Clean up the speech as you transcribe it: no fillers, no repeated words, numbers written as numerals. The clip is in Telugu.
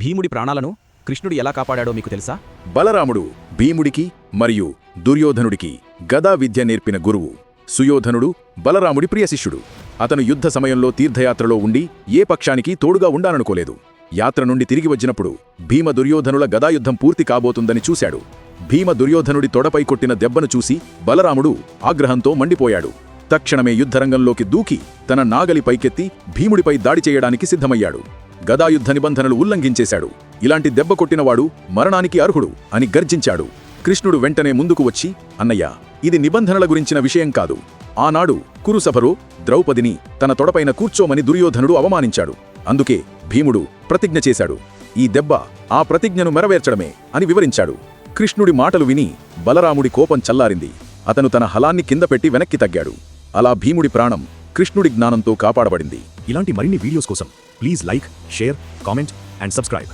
భీముడి ప్రాణాలను కృష్ణుడు ఎలా కాపాడాడో మీకు తెలుసా? బలరాముడు భీముడికి మరియు దుర్యోధనుడికి గదా విద్య నేర్పిన గురువు. సుయోధనుడు బలరాముడి ప్రియ శిష్యుడు. అతను యుద్ధ సమయంలో తీర్థయాత్రలో ఉండి ఏ పక్షానికి తోడుగా ఉండాలనుకోలేదు. యాత్ర నుండి తిరిగి వచ్చినప్పుడు భీమ దుర్యోధనుల గదాయుద్ధం పూర్తి కాబోతుందని చూశాడు. భీమ దుర్యోధనుడి తొడపై కొట్టిన దెబ్బను చూసి బలరాముడు ఆగ్రహంతో మండిపోయాడు. తక్షణమే యుద్ధరంగంలోకి దూకి తన నాగలి పైకెత్తి భీముడిపై దాడి చేయడానికి సిద్ధమయ్యాడు. గదాయుద్ధ నిబంధనలు ఉల్లంఘించేశాడు. ఇలాంటి దెబ్బ కొట్టినవాడు మరణానికి అర్హుడు అని గర్జించాడు. కృష్ణుడు వెంటనే ముందుకు వచ్చి, అన్నయ్య, ఇది నిబంధనల గురించిన విషయం కాదు. ఆనాడు కురుసభలో ద్రౌపదిని తన తొడపైన కూర్చోమని దుర్యోధనుడు అవమానించాడు. అందుకే భీముడు ప్రతిజ్ఞ చేశాడు. ఈ దెబ్బ ఆ ప్రతిజ్ఞను నెరవేర్చడమే అని వివరించాడు. కృష్ణుడి మాటలు విని బలరాముడి కోపం చల్లారింది. అతను తన హలాన్ని కింద పెట్టి వెనక్కి తగ్గాడు. అలా భీముడి ప్రాణం కృష్ణుడి జ్ఞానంతో కాపాడబడింది. ఇలాంటి మరిన్ని వీడియోస్ కోసం please like, share, comment and subscribe.